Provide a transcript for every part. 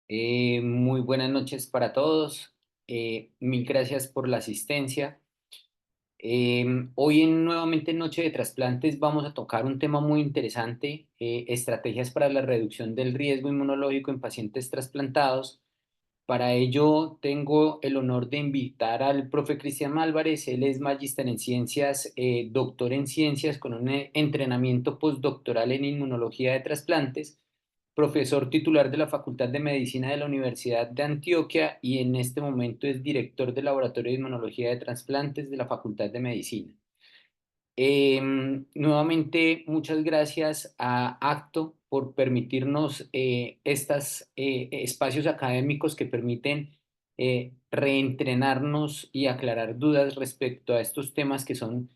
Muy buenas noches para todos. Mil gracias por la asistencia. Hoy nuevamente en Noche de Trasplantes vamos a tocar un tema muy interesante, estrategias para la reducción del riesgo inmunológico en pacientes trasplantados. Para ello tengo el honor de invitar al profe Cristian Álvarez. Él es magíster en ciencias, doctor en ciencias con un entrenamiento postdoctoral en inmunología de trasplantes, profesor titular de la Facultad de Medicina de la Universidad de Antioquia y en este momento es director del Laboratorio de Inmunología de Trasplantes de la Facultad de Medicina. Nuevamente, muchas gracias a Acto por permitirnos estos espacios académicos que permiten reentrenarnos y aclarar dudas respecto a estos temas que son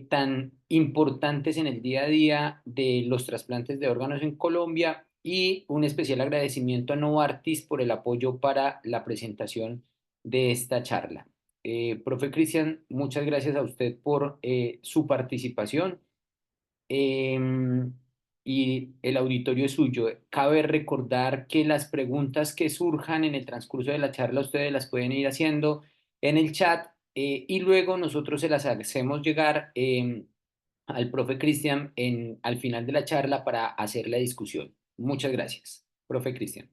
tan importantes en el día a día de los trasplantes de órganos en Colombia. Y un especial agradecimiento a Novartis por el apoyo para la presentación de esta charla. Profe Cristian, muchas gracias a usted por su participación y el auditorio es suyo. Cabe recordar que las preguntas que surjan en el transcurso de la charla ustedes las pueden ir haciendo en el chat y luego nosotros se las hacemos llegar al profe Cristian al final de la charla para hacer la discusión. Muchas gracias, profe Cristian.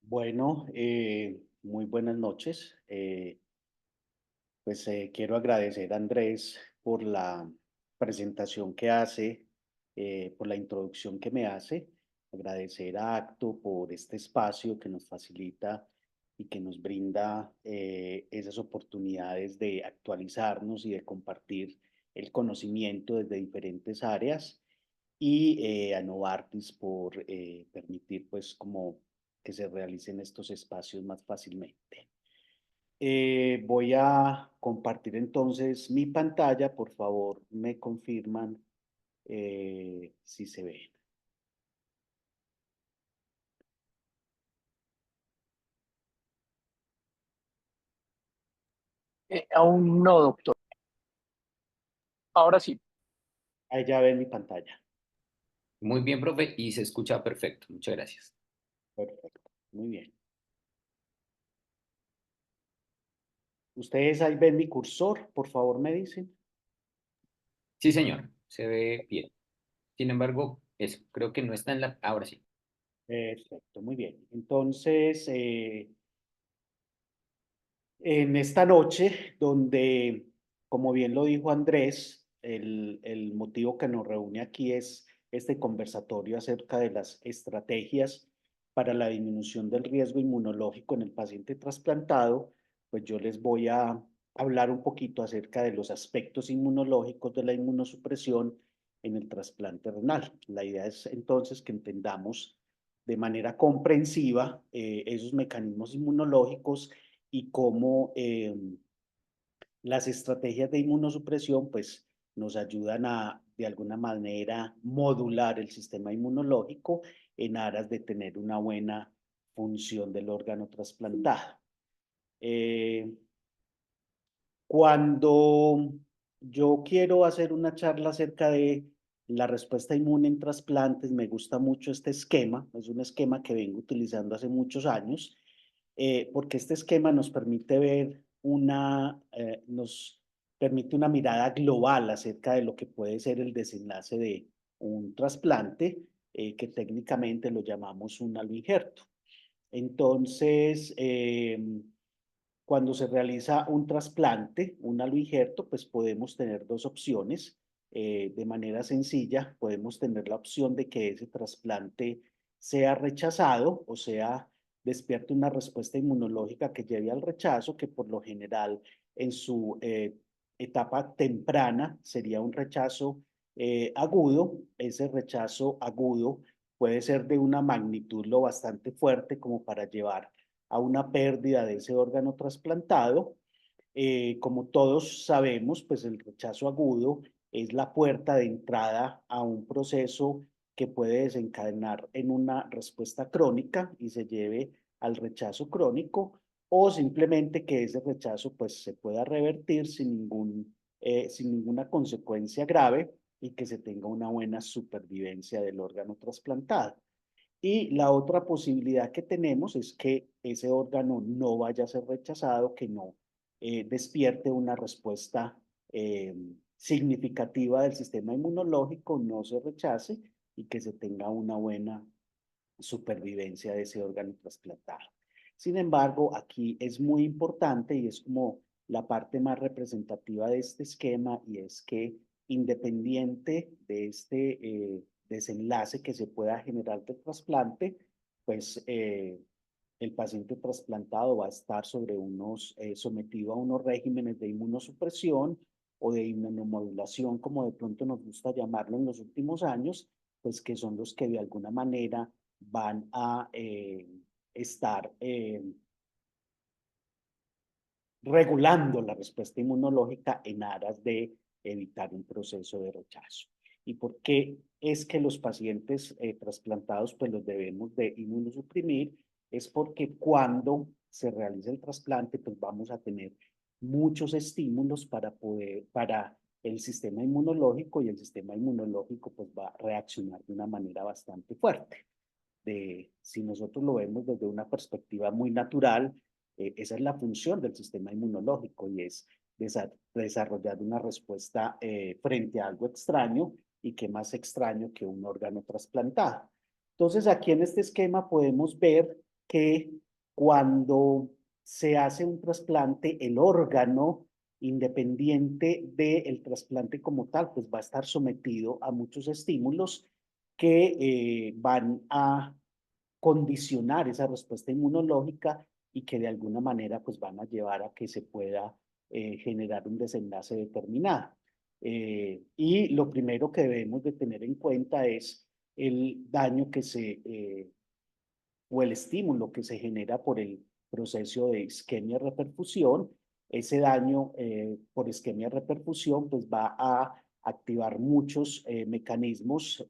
Bueno, muy buenas noches. Quiero agradecer a Andrés por la presentación que hace, por la introducción que me hace. Agradecer a Acto por este espacio que nos facilita y que nos brinda esas oportunidades de actualizarnos y de compartir el conocimiento desde diferentes áreas y a Novartis por permitir pues como que se realicen estos espacios más fácilmente. Voy a compartir entonces mi pantalla. Por favor, me confirman si se ve. Aún no, doctor. Ahora sí. Ahí ya ven mi pantalla. Muy bien, profe, y se escucha perfecto. Muchas gracias. Perfecto. Muy bien. ¿Ustedes ahí ven mi cursor? Por favor, me dicen. Sí, señor, se ve bien. Sin embargo, eso, creo que no está en la... Ahora sí. Perfecto, muy bien. Entonces, en esta noche, donde, como bien lo dijo Andrés, el motivo que nos reúne aquí es este conversatorio acerca de las estrategias para la disminución del riesgo inmunológico en el paciente trasplantado, pues yo les voy a hablar un poquito acerca de los aspectos inmunológicos de la inmunosupresión en el trasplante renal. La idea es entonces que entendamos de manera comprensiva esos mecanismos inmunológicos y cómo las estrategias de inmunosupresión pues nos ayudan a de alguna manera modular el sistema inmunológico en aras de tener una buena función del órgano trasplantado. Eh, Cuando yo quiero hacer una charla acerca de la respuesta inmune en trasplantes, me gusta mucho este esquema, es un esquema que vengo utilizando hace muchos años, porque este esquema nos permite ver nos permite una mirada global acerca de lo que puede ser el desenlace de un trasplante, que técnicamente lo llamamos un aloinjerto. Entonces, cuando se realiza un trasplante, un aloinjerto, pues podemos tener dos opciones. De manera sencilla, podemos tener la opción de que ese trasplante sea rechazado, o sea, despierte una respuesta inmunológica que lleve al rechazo, que por lo general en su etapa temprana sería un rechazo agudo. Ese rechazo agudo puede ser de una magnitud lo bastante fuerte como para llevar a una pérdida de ese órgano trasplantado. Como todos sabemos, pues el rechazo agudo es la puerta de entrada a un proceso que puede desencadenar en una respuesta crónica y se lleve al rechazo crónico, o simplemente que ese rechazo pues se pueda revertir sin ninguna consecuencia grave, y que se tenga una buena supervivencia del órgano trasplantado. Y la otra posibilidad que tenemos es que ese órgano no vaya a ser rechazado, que no despierte una respuesta significativa del sistema inmunológico, no se rechace y que se tenga una buena supervivencia de ese órgano trasplantado. Sin embargo, aquí es muy importante y es como la parte más representativa de este esquema, y es que independiente de este desenlace que se pueda generar del trasplante, pues el paciente trasplantado va a estar sometido a unos regímenes de inmunosupresión o de inmunomodulación, como de pronto nos gusta llamarlo en los últimos años, pues que son los que de alguna manera van a estar regulando la respuesta inmunológica en aras de evitar un proceso de rechazo. ¿Y por qué es que los pacientes trasplantados pues los debemos de inmunosuprimir? Es porque cuando se realiza el trasplante pues vamos a tener muchos estímulos para el sistema inmunológico, y el sistema inmunológico pues va a reaccionar de una manera bastante fuerte. Si nosotros lo vemos desde una perspectiva muy natural, esa es la función del sistema inmunológico, y es desarrollar una respuesta frente a algo extraño, y qué más extraño que un órgano trasplantado. Entonces, aquí en este esquema podemos ver que cuando se hace un trasplante, el órgano, independiente del trasplante como tal, pues va a estar sometido a muchos estímulos que van a condicionar esa respuesta inmunológica, y que de alguna manera pues van a llevar a que se pueda generar un desenlace determinado. Y lo primero que debemos de tener en cuenta es el daño o el estímulo que se genera por el proceso de isquemia-reperfusión. Ese daño por isquemia-reperfusión pues va a activar muchos mecanismos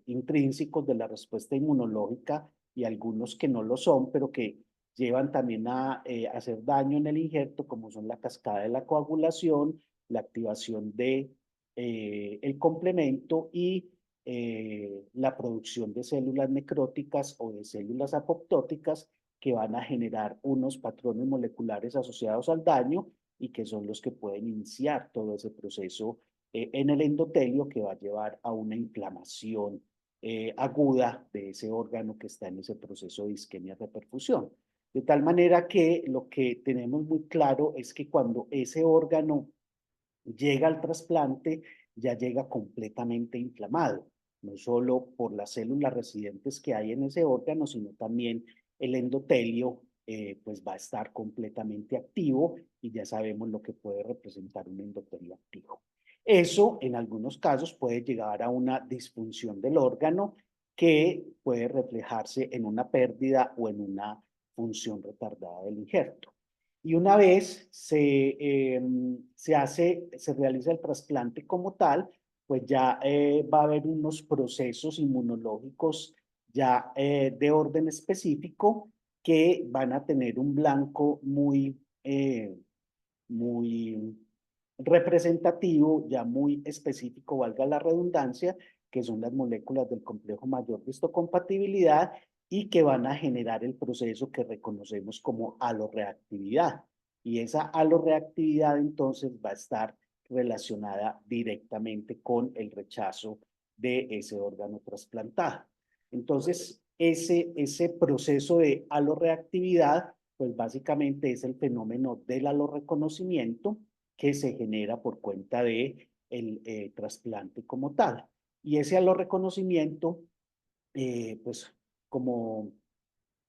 intrínsecos de la respuesta inmunológica, y algunos que no lo son, pero que llevan también a hacer daño en el injerto, como son la cascada de la coagulación, la activación de el complemento y la producción de células necróticas o de células apoptóticas, que van a generar unos patrones moleculares asociados al daño, y que son los que pueden iniciar todo ese proceso en el endotelio, que va a llevar a una inflamación aguda de ese órgano que está en ese proceso de isquemia-reperfusión. De tal manera que lo que tenemos muy claro es que cuando ese órgano llega al trasplante, ya llega completamente inflamado, no solo por las células residentes que hay en ese órgano, sino también el endotelio pues va a estar completamente activo, y ya sabemos lo que puede representar un endotelio activo. Eso en algunos casos puede llegar a una disfunción del órgano, que puede reflejarse en una pérdida o en una función retardada del injerto. Y una vez se realiza el trasplante como tal, pues ya va a haber unos procesos inmunológicos ya de orden específico, que van a tener un blanco muy representativo, ya muy específico, valga la redundancia, que son las moléculas del complejo mayor de histocompatibilidad, y que van a generar el proceso que reconocemos como aloreactividad. Y esa aloreactividad entonces va a estar relacionada directamente con el rechazo de ese órgano trasplantado. Entonces, ese proceso de aloreactividad, pues básicamente es el fenómeno del alorreconocimiento, que se genera por cuenta de el trasplante como tal. Y ese alorreconocimiento, pues como,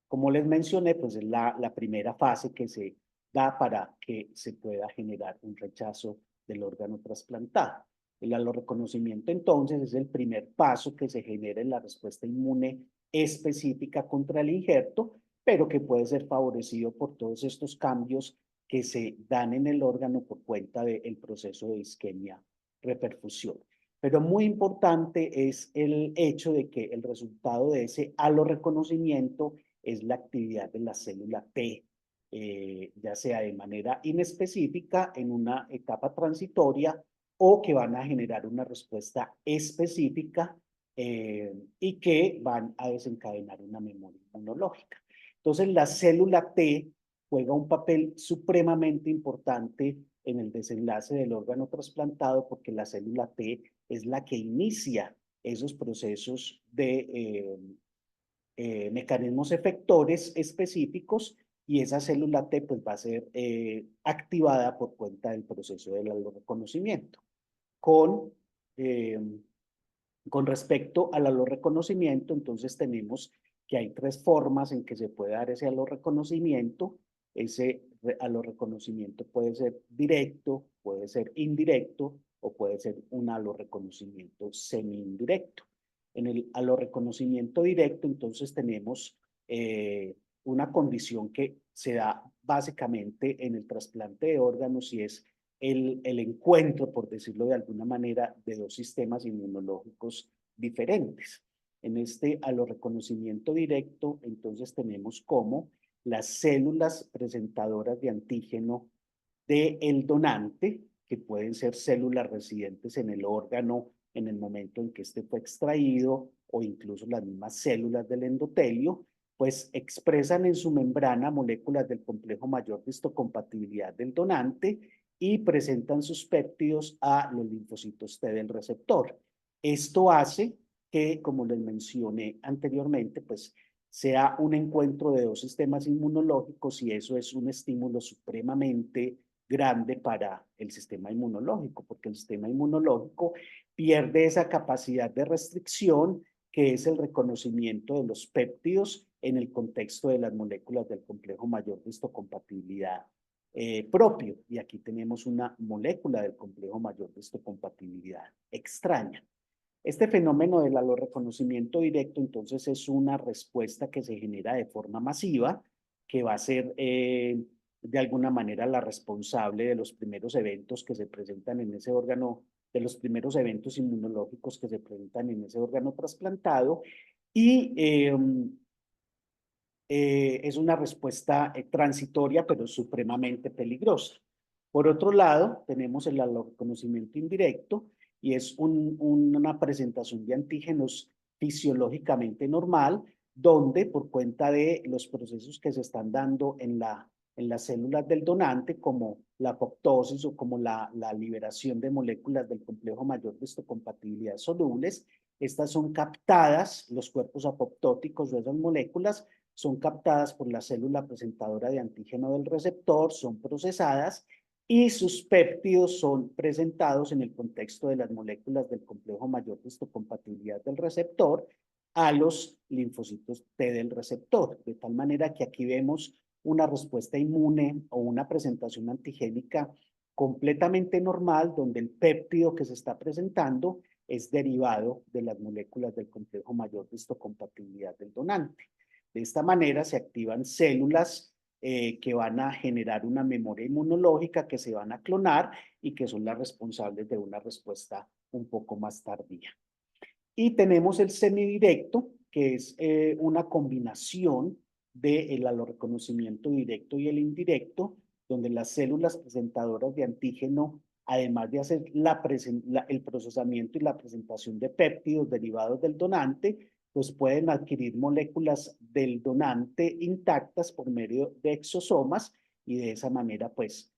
como les mencioné, pues es la primera fase que se da para que se pueda generar un rechazo del órgano trasplantado. El alorreconocimiento entonces es el primer paso que se genera en la respuesta inmune específica contra el injerto, pero que puede ser favorecido por todos estos cambios que se dan en el órgano por cuenta del proceso de isquemia-reperfusión. Pero muy importante es el hecho de que el resultado de ese alorreconocimiento es la actividad de la célula T, ya sea de manera inespecífica en una etapa transitoria, o que van a generar una respuesta específica y que van a desencadenar una memoria inmunológica. Entonces, la célula T juega un papel supremamente importante en el desenlace del órgano trasplantado porque la célula T es la que inicia esos procesos de mecanismos efectores específicos y esa célula T pues, va a ser activada por cuenta del proceso del alorreconocimiento. Eh, con respecto al alorreconocimiento, entonces tenemos que hay tres formas en que se puede dar ese alorreconocimiento. Ese alorreconocimiento puede ser directo, puede ser indirecto o puede ser un alorreconocimiento semi-indirecto. En el alorreconocimiento directo, entonces tenemos una condición que se da básicamente en el trasplante de órganos y es el encuentro, por decirlo de alguna manera, de dos sistemas inmunológicos diferentes. En este alorreconocimiento directo, entonces tenemos como las células presentadoras de antígeno del donante, que pueden ser células residentes en el órgano en el momento en que este fue extraído, o incluso las mismas células del endotelio, pues expresan en su membrana moléculas del complejo mayor de histocompatibilidad del donante y presentan sus péptidos a los linfocitos T del receptor. Esto hace que, como les mencioné anteriormente, pues sea un encuentro de dos sistemas inmunológicos y eso es un estímulo supremamente grande para el sistema inmunológico, porque el sistema inmunológico pierde esa capacidad de restricción que es el reconocimiento de los péptidos en el contexto de las moléculas del complejo mayor de histocompatibilidad propio. Y aquí tenemos una molécula del complejo mayor de histocompatibilidad extraña. Este fenómeno del alorreconocimiento directo, entonces, es una respuesta que se genera de forma masiva, que va a ser de alguna manera la responsable de los primeros eventos que se presentan en ese órgano, de los primeros eventos inmunológicos que se presentan en ese órgano trasplantado, y es una respuesta transitoria, pero supremamente peligrosa. Por otro lado, tenemos el alorreconocimiento indirecto, y es una presentación de antígenos fisiológicamente normal, donde por cuenta de los procesos que se están dando en las células del donante, como la apoptosis o como la liberación de moléculas del complejo mayor de histocompatibilidad solubles, estas son captadas, los cuerpos apoptóticos de esas moléculas son captadas por la célula presentadora de antígeno del receptor, son procesadas y sus péptidos son presentados en el contexto de las moléculas del complejo mayor de histocompatibilidad del receptor a los linfocitos T del receptor, de tal manera que aquí vemos una respuesta inmune o una presentación antigénica completamente normal, donde el péptido que se está presentando es derivado de las moléculas del complejo mayor de histocompatibilidad del donante. De esta manera se activan células que van a generar una memoria inmunológica, que se van a clonar y que son las responsables de una respuesta un poco más tardía. Y tenemos el semidirecto, que es una combinación del alorreconocimiento directo y el indirecto, donde las células presentadoras de antígeno, además de hacer el procesamiento y la presentación de péptidos derivados del donante, pues pueden adquirir moléculas del donante intactas por medio de exosomas y de esa manera, pues,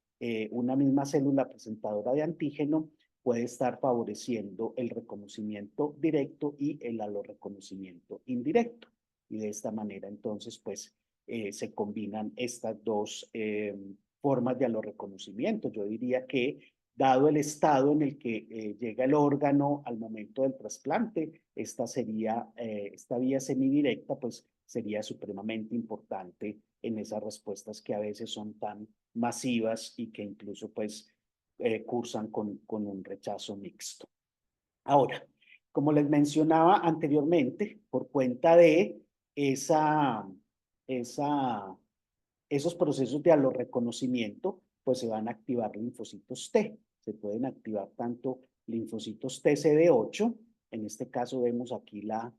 una misma célula presentadora de antígeno puede estar favoreciendo el reconocimiento directo y el alorreconocimiento indirecto. Y de esta manera, entonces, pues, se combinan estas dos formas de alorreconocimiento. Yo diría que, dado el estado en el que llega el órgano al momento del trasplante, esta vía semidirecta, pues, sería supremamente importante en esas respuestas que a veces son tan masivas y que incluso, pues, cursan con un rechazo mixto. Ahora, como les mencionaba anteriormente, por cuenta de esos procesos de alorreconocimiento, pues se van a activar linfocitos T. Se pueden activar tanto linfocitos TCD8, en este caso vemos aquí la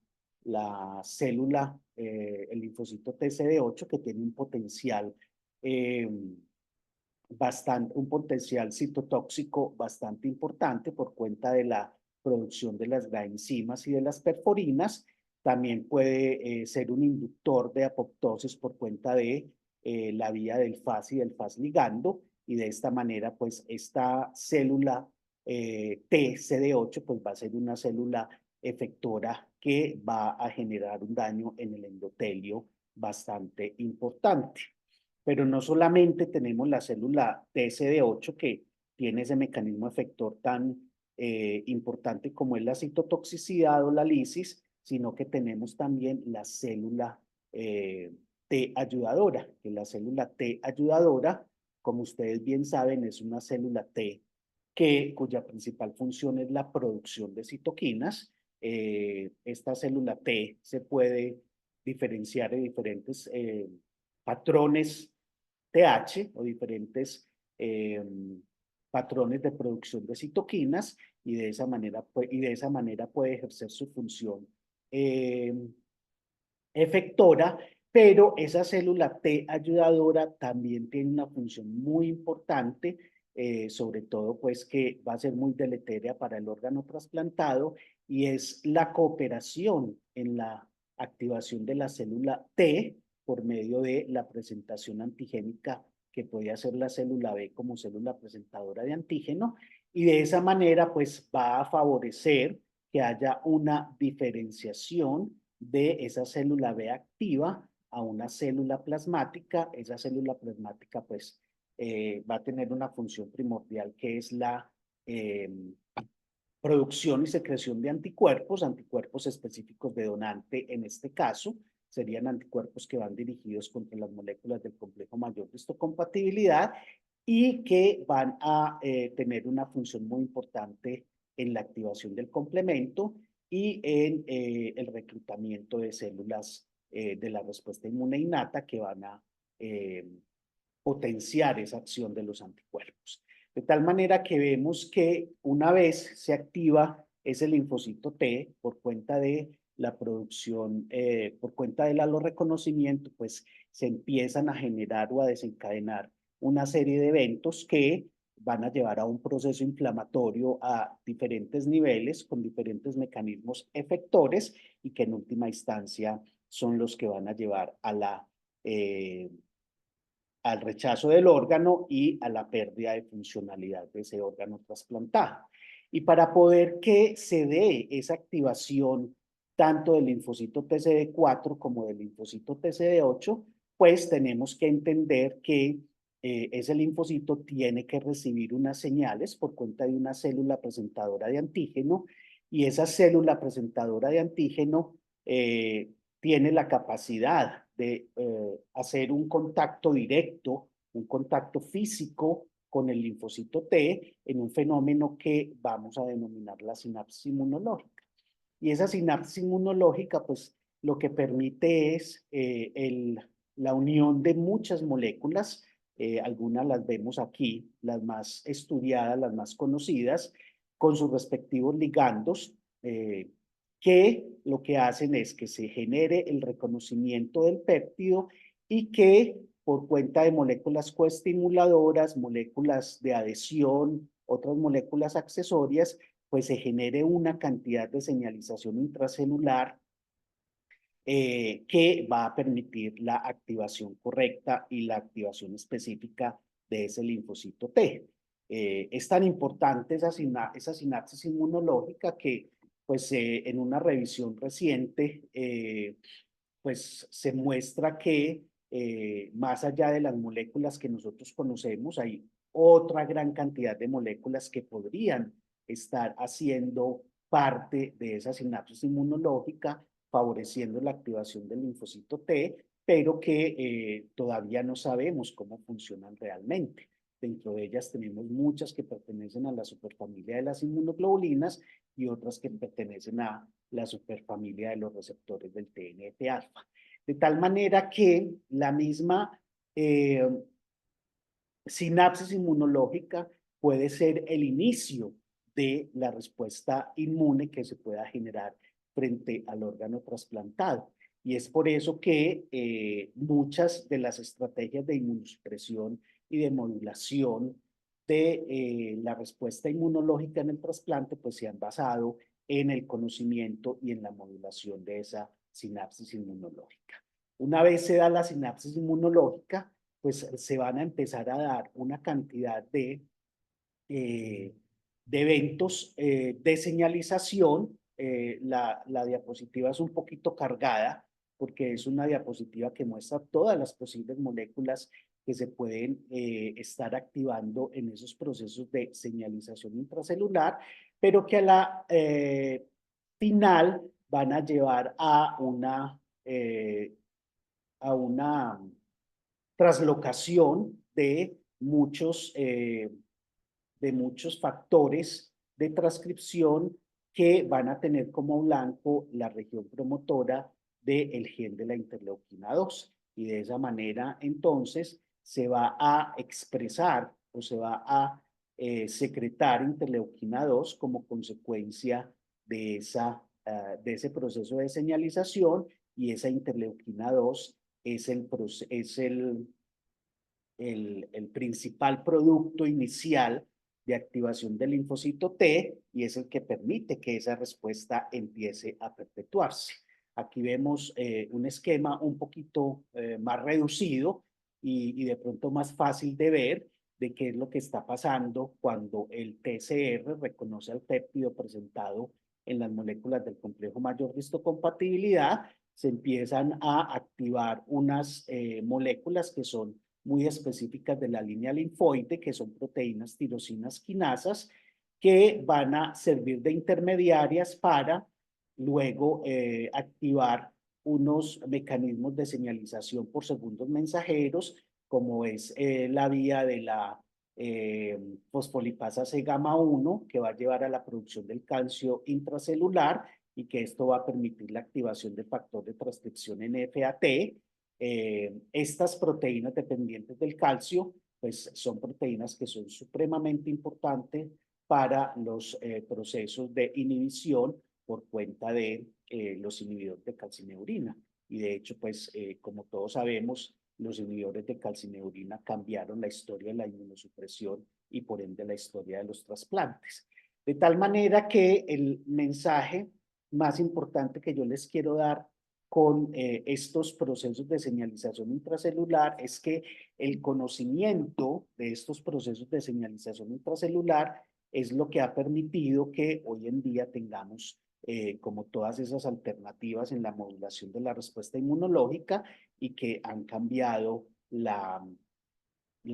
célula, el linfocito TCD8, que tiene un potencial un potencial citotóxico bastante importante por cuenta de la producción de las enzimas y de las perforinas. También puede ser un inductor de apoptosis por cuenta de la vía del Fas y del Fas ligando, y de esta manera, pues, esta célula TCD8 pues va a ser una célula efectora que va a generar un daño en el endotelio bastante importante. Pero no solamente tenemos la célula TCD8 que tiene ese mecanismo efector tan importante como es la citotoxicidad o la lisis, sino que tenemos también la célula T ayudadora, que la célula T ayudadora, como ustedes bien saben, es una célula T cuya principal función es la producción de citoquinas. Esta célula T se puede diferenciar de diferentes patrones TH o diferentes patrones de producción de citoquinas, y de esa manera puede ejercer su función efectora, pero esa célula T ayudadora también tiene una función muy importante, sobre todo pues que va a ser muy deletérea para el órgano trasplantado, y es la cooperación en la activación de la célula T por medio de la presentación antigénica que puede hacer la célula B como célula presentadora de antígeno, y de esa manera pues va a favorecer que haya una diferenciación de esa célula B activa a una célula plasmática. Esa célula plasmática pues va a tener una función primordial que es la producción y secreción de anticuerpos específicos de donante. En este caso serían anticuerpos que van dirigidos contra las moléculas del complejo mayor de histocompatibilidad y que van a tener una función muy importante en la activación del complemento y en el reclutamiento de células de la respuesta inmune innata que van a potenciar esa acción de los anticuerpos. De tal manera que vemos que una vez se activa ese linfocito T por cuenta de la producción, por cuenta del alorreconocimiento, pues se empiezan a generar o a desencadenar una serie de eventos que van a llevar a un proceso inflamatorio a diferentes niveles, con diferentes mecanismos efectores, y que en última instancia son los que van a llevar a al rechazo del órgano y a la pérdida de funcionalidad de ese órgano trasplantado. Y para poder que se dé esa activación tanto del linfocito TCD4 como del linfocito TCD8, pues tenemos que entender que ese linfocito tiene que recibir unas señales por cuenta de una célula presentadora de antígeno, y esa célula presentadora de antígeno tiene la capacidad de hacer un contacto directo, un contacto físico con el linfocito T en un fenómeno que vamos a denominar la sinapsis inmunológica. Y esa sinapsis inmunológica, pues, lo que permite es la unión de muchas moléculas. Algunas las vemos aquí, las más estudiadas, las más conocidas, con sus respectivos ligandos, que lo que hacen es que se genere el reconocimiento del péptido, y que por cuenta de moléculas coestimuladoras, moléculas de adhesión, otras moléculas accesorias, pues se genere una cantidad de señalización intracelular que va a permitir la activación correcta y la activación específica de ese linfocito T. Es tan importante esa sinapsis inmunológica que pues en una revisión reciente pues se muestra que más allá de las moléculas que nosotros conocemos, hay otra gran cantidad de moléculas que podrían estar haciendo parte de esa sinapsis inmunológica, favoreciendo la activación del linfocito T, pero que todavía no sabemos cómo funcionan realmente. Dentro de ellas tenemos muchas que pertenecen a la superfamilia de las inmunoglobulinas y otras que pertenecen a la superfamilia de los receptores del TNF-alfa. De tal manera que la misma sinapsis inmunológica puede ser el inicio de la respuesta inmune que se pueda generar frente al órgano trasplantado. Y es por eso que muchas de las estrategias de inmunosupresión y de modulación de la respuesta inmunológica en el trasplante, pues se han basado en el conocimiento y en la modulación de esa sinapsis inmunológica. Una vez se da la sinapsis inmunológica, pues se van a empezar a dar una cantidad de eventos de señalización. La diapositiva es un poquito cargada porque es una diapositiva que muestra todas las posibles moléculas que se pueden estar activando en esos procesos de señalización intracelular, pero que a la final van a llevar a una traslocación de muchos factores de transcripción que van a tener como blanco la región promotora del gen de la interleuquina 2. Y de esa manera, entonces, se va a expresar o se va a secretar interleuquina 2 como consecuencia de ese proceso de señalización, y esa interleuquina 2 es el principal producto inicial de activación del linfocito T y es el que permite que esa respuesta empiece a perpetuarse. Aquí vemos un esquema un poquito más reducido y de pronto más fácil de ver de qué es lo que está pasando cuando el TCR reconoce al péptido presentado en las moléculas del complejo mayor de histocompatibilidad. Se empiezan a activar unas moléculas que son muy específicas de la línea linfoide, que son proteínas tirosinas quinasas, que van a servir de intermediarias para luego activar unos mecanismos de señalización por segundos mensajeros, como es la vía de la fosfolipasa C gamma 1, que va a llevar a la producción del calcio intracelular y que esto va a permitir la activación del factor de transcripción NFAT. Estas proteínas dependientes del calcio, pues son proteínas que son supremamente importantes para los procesos de inhibición por cuenta de los inhibidores de calcineurina. Y de hecho, pues como todos sabemos, los inhibidores de calcineurina cambiaron la historia de la inmunosupresión y por ende la historia de los trasplantes. De tal manera que el mensaje más importante que yo les quiero dar con estos procesos de señalización intracelular es que el conocimiento de estos procesos de señalización intracelular es lo que ha permitido que hoy en día tengamos como todas esas alternativas en la modulación de la respuesta inmunológica y que han cambiado la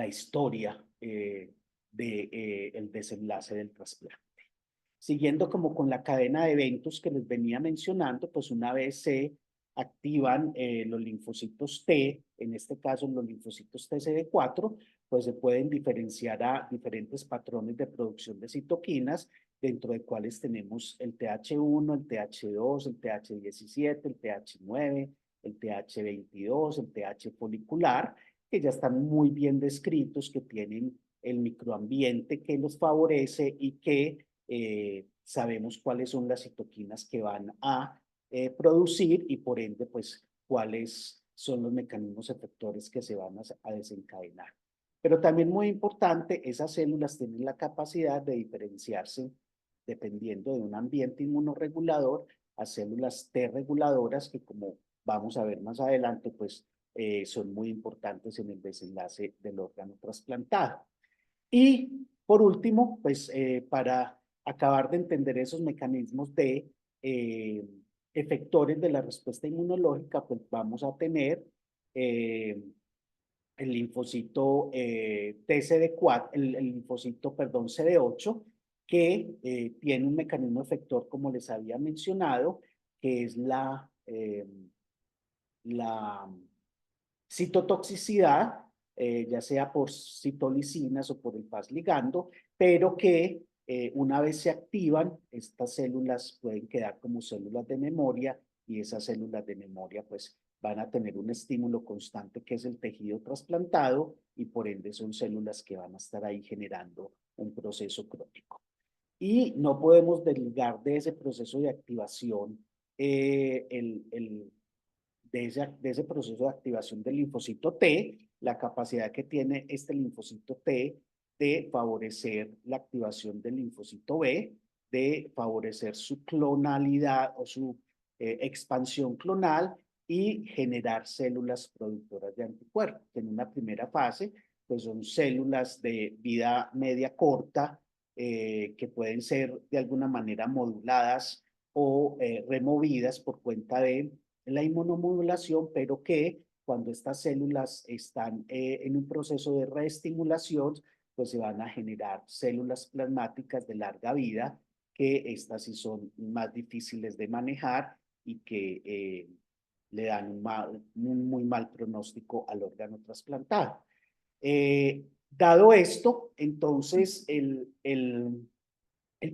historia del desenlace del trasplante. Siguiendo como con la cadena de eventos que les venía mencionando, pues una vez se activan los linfocitos T, en este caso los linfocitos TCD4, pues se pueden diferenciar a diferentes patrones de producción de citoquinas, dentro de cuales tenemos el TH1, el TH2, el TH17, el TH9, el TH22, el TH folicular, que ya están muy bien descritos, que tienen el microambiente que los favorece y que sabemos cuáles son las citoquinas que van a producir y por ende, pues, cuáles son los mecanismos efectores que se van a desencadenar. Pero también muy importante, esas células tienen la capacidad de diferenciarse dependiendo de un ambiente inmunorregulador a células T reguladoras que, como vamos a ver más adelante, pues son muy importantes en el desenlace del órgano trasplantado. Y por último, pues para acabar de entender esos mecanismos de efectores de la respuesta inmunológica, pues vamos a tener el linfocito TCD4, el linfocito, perdón, CD8, que tiene un mecanismo efector, como les había mencionado, que es la citotoxicidad, ya sea por citolicinas o por el Fas ligando, pero que una vez se activan, estas células pueden quedar como células de memoria y esas células de memoria pues van a tener un estímulo constante que es el tejido trasplantado y por ende son células que van a estar ahí generando un proceso crónico. Y no podemos desligar de ese proceso de activación de ese proceso de activación del linfocito T, la capacidad que tiene este linfocito T de favorecer la activación del linfocito B, de favorecer su clonalidad o su expansión clonal y generar células productoras de anticuerpos. En una primera fase, pues son células de vida media corta que pueden ser de alguna manera moduladas o removidas por cuenta de la inmunomodulación, pero que cuando estas células están en un proceso de reestimulación, pues se van a generar células plasmáticas de larga vida, que estas sí son más difíciles de manejar y que le dan un muy mal pronóstico al órgano trasplantado. Dado esto, entonces el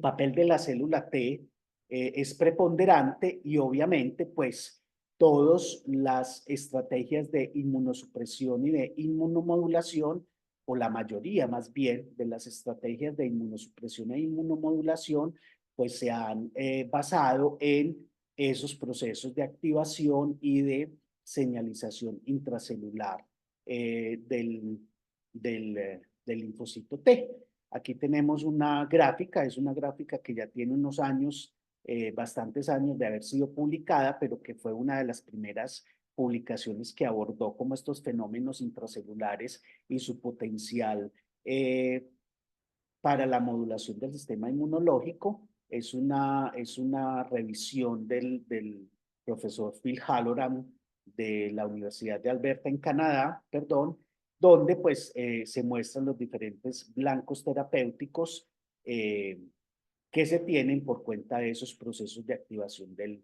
papel de la célula T es preponderante y obviamente pues todas las estrategias de inmunosupresión y de inmunomodulación, o la mayoría más bien de las estrategias de inmunosupresión e inmunomodulación, pues se han basado en esos procesos de activación y de señalización intracelular del linfocito T. Aquí tenemos una gráfica, es una gráfica que ya tiene unos años, bastantes años de haber sido publicada, pero que fue una de las primeras publicaciones que abordó como estos fenómenos intracelulares y su potencial para la modulación del sistema inmunológico. Es una revisión del profesor Phil Halloran de la Universidad de Alberta en Canadá, perdón, donde pues se muestran los diferentes blancos terapéuticos que se tienen por cuenta de esos procesos de activación del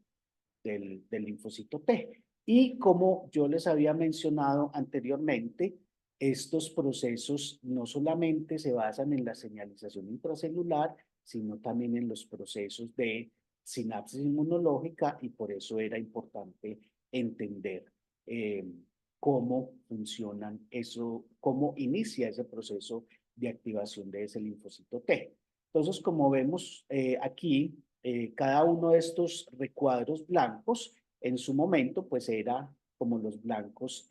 linfocito T. Y como yo les había mencionado anteriormente, estos procesos no solamente se basan en la señalización intracelular, sino también en los procesos de sinapsis inmunológica, y por eso era importante entender eh, cómo funcionan eso, cómo inicia ese proceso de activación de ese linfocito T. Entonces, como vemos aquí, cada uno de estos recuadros blancos en su momento pues era como los blancos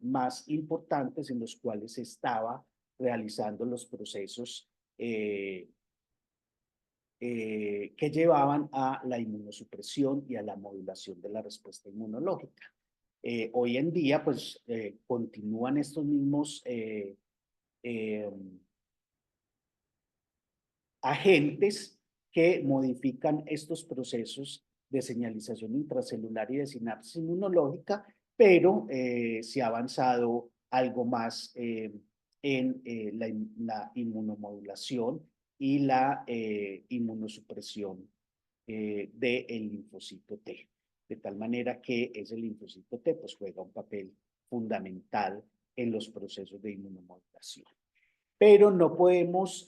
más importantes en los cuales se estaba realizando los procesos que llevaban a la inmunosupresión y a la modulación de la respuesta inmunológica. Hoy en día pues continúan estos mismos eh, agentes que modifican estos procesos de señalización intracelular y de sinapsis inmunológica, pero se ha avanzado algo más en la inmunomodulación y la inmunosupresión del linfocito T. De tal manera que ese linfocito T pues, juega un papel fundamental en los procesos de inmunomodulación. Pero no podemos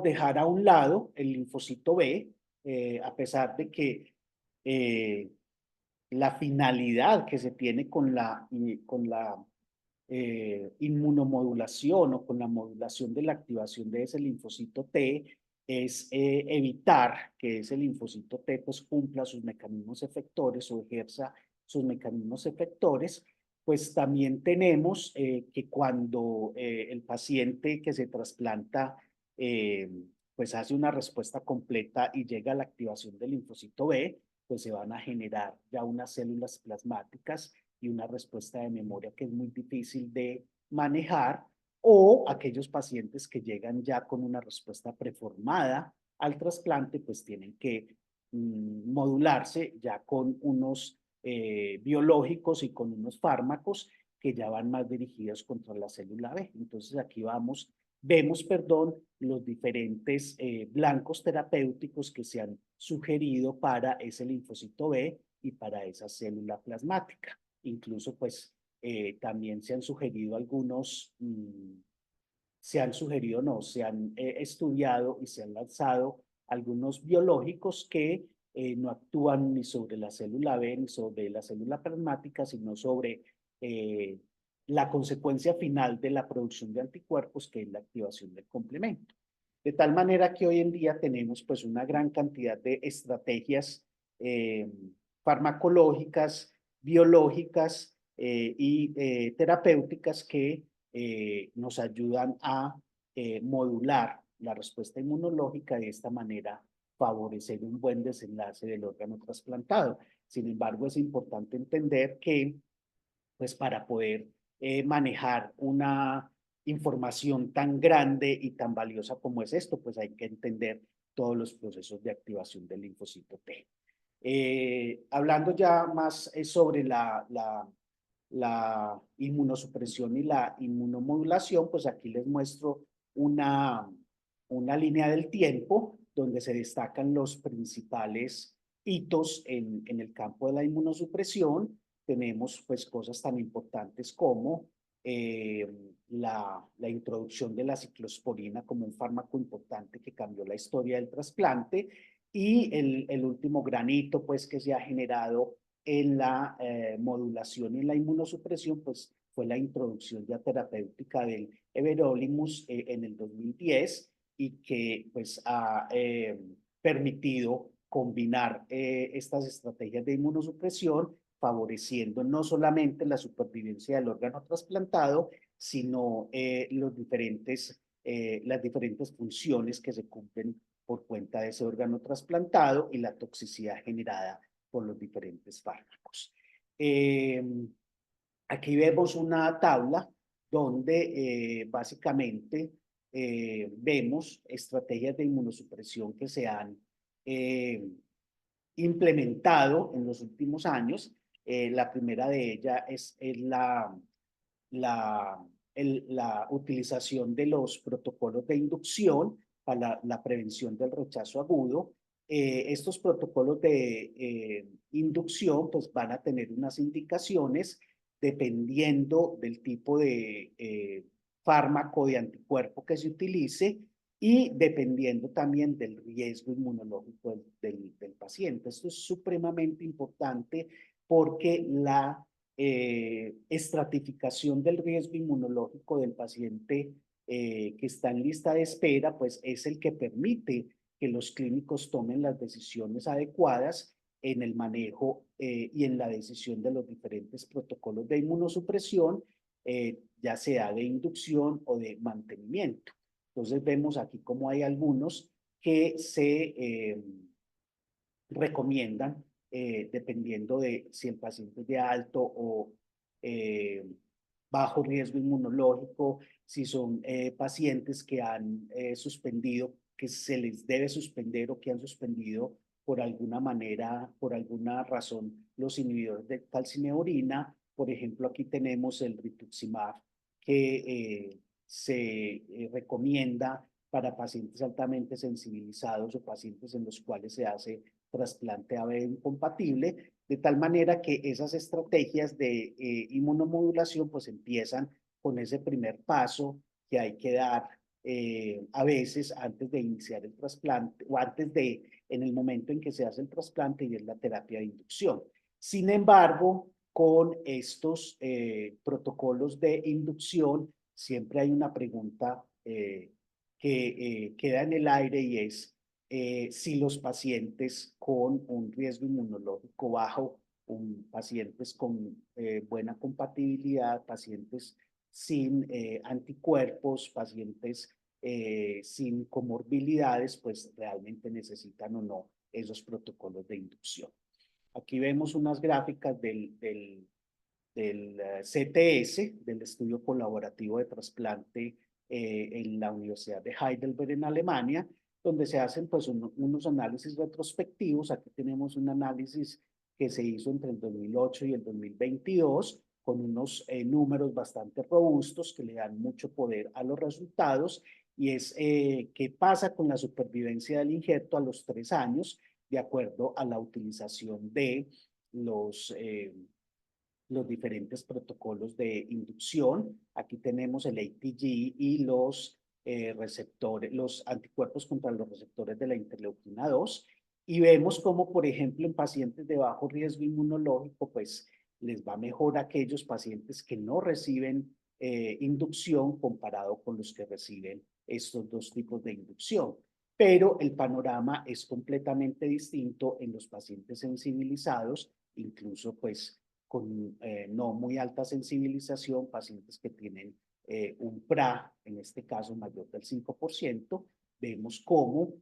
dejar a un lado el linfocito B, a pesar de que la finalidad que se tiene con la inmunomodulación o con la modulación de la activación de ese linfocito T es evitar que ese linfocito T pues, cumpla sus mecanismos efectores o ejerza sus mecanismos efectores. Pues también tenemos que cuando el paciente que se trasplanta eh, pues hace una respuesta completa y llega a la activación del linfocito B, pues se van a generar ya unas células plasmáticas y una respuesta de memoria que es muy difícil de manejar, o aquellos pacientes que llegan ya con una respuesta preformada al trasplante, pues tienen que modularse ya con unos biológicos y con unos fármacos que ya van más dirigidos contra la célula B. Entonces aquí vemos, los diferentes blancos terapéuticos que se han sugerido para ese linfocito B y para esa célula plasmática. Incluso, pues, también se han sugerido se han estudiado y se han lanzado algunos biológicos que no actúan ni sobre la célula B ni sobre la célula plasmática, sino sobre la consecuencia final de la producción de anticuerpos, que es la activación del complemento. De tal manera que hoy en día tenemos pues una gran cantidad de estrategias farmacológicas biológicas y terapéuticas que nos ayudan a modular la respuesta inmunológica y de esta manera favorecer un buen desenlace del órgano trasplantado. Sin embargo, es importante entender que, pues, para poder manejar una información tan grande y tan valiosa como es esto, pues hay que entender todos los procesos de activación del linfocito T. Hablando ya más sobre la inmunosupresión y la inmunomodulación, pues aquí les muestro una línea del tiempo donde se destacan los principales hitos en el campo de la inmunosupresión. Tenemos pues cosas tan importantes como la introducción de la ciclosporina como un fármaco importante que cambió la historia del trasplante, y el último granito pues que se ha generado en la modulación y en la inmunosupresión, pues fue la introducción ya terapéutica del everolimus en el 2010, y que pues ha permitido combinar estas estrategias de inmunosupresión, favoreciendo no solamente la supervivencia del órgano trasplantado, sino las diferentes funciones que se cumplen por cuenta de ese órgano trasplantado y la toxicidad generada por los diferentes fármacos. Aquí vemos una tabla donde básicamente vemos estrategias de inmunosupresión que se han implementado en los últimos años. La primera de ellas es la, la utilización de los protocolos de inducción para la prevención del rechazo agudo. Estos protocolos de inducción pues van a tener unas indicaciones dependiendo del tipo de fármaco de anticuerpo que se utilice y dependiendo también del riesgo inmunológico del paciente. Esto es supremamente importante porque la estratificación del riesgo inmunológico del paciente que está en lista de espera, pues es el que permite que los clínicos tomen las decisiones adecuadas en el manejo y en la decisión de los diferentes protocolos de inmunosupresión, ya sea de inducción o de mantenimiento. Entonces vemos aquí como hay algunos que se recomiendan dependiendo de si el paciente es de alto o bajo riesgo inmunológico, si son pacientes que han suspendido, que se les debe suspender o que han suspendido por alguna manera, por alguna razón, los inhibidores de calcineurina. Por ejemplo, aquí tenemos el rituximab que se recomienda para pacientes altamente sensibilizados o pacientes en los cuales se hace trasplante AB incompatible, de tal manera que esas estrategias de inmunomodulación pues empiezan con ese primer paso que hay que dar a veces antes de iniciar el trasplante o en el momento en que se hace el trasplante, y es la terapia de inducción. Sin embargo, con estos protocolos de inducción siempre hay una pregunta que queda en el aire, y es si los pacientes con un riesgo inmunológico bajo, pacientes con buena compatibilidad, pacientes sin anticuerpos, pacientes sin comorbilidades, pues realmente necesitan o no esos protocolos de inducción. Aquí vemos unas gráficas del CTS, del Estudio Colaborativo de Trasplante en la Universidad de Heidelberg en Alemania, donde se hacen pues unos análisis retrospectivos. Aquí tenemos un análisis que se hizo entre el 2008 y el 2022, con unos números bastante robustos que le dan mucho poder a los resultados, y es qué pasa con la supervivencia del injerto a los 3 años, de acuerdo a la utilización de los diferentes protocolos de inducción. Aquí tenemos el ATG y los receptores, los anticuerpos contra los receptores de la interleuquina 2, y vemos como, por ejemplo, en pacientes de bajo riesgo inmunológico, pues les va mejor a aquellos pacientes que no reciben inducción comparado con los que reciben estos dos tipos de inducción. Pero el panorama es completamente distinto en los pacientes sensibilizados, incluso pues con no muy alta sensibilización, pacientes que tienen un PRA, en este caso mayor del 5%, vemos cómo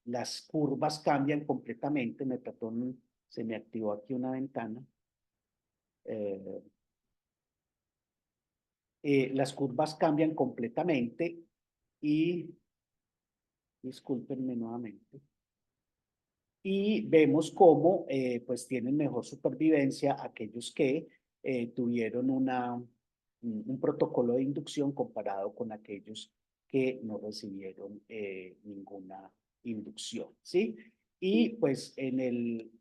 las curvas cambian completamente. Se me activó aquí una ventana. Las curvas cambian completamente y, discúlpenme nuevamente, y vemos cómo pues tienen mejor supervivencia aquellos que tuvieron un protocolo de inducción comparado con aquellos que no recibieron ninguna inducción, ¿sí? Y pues en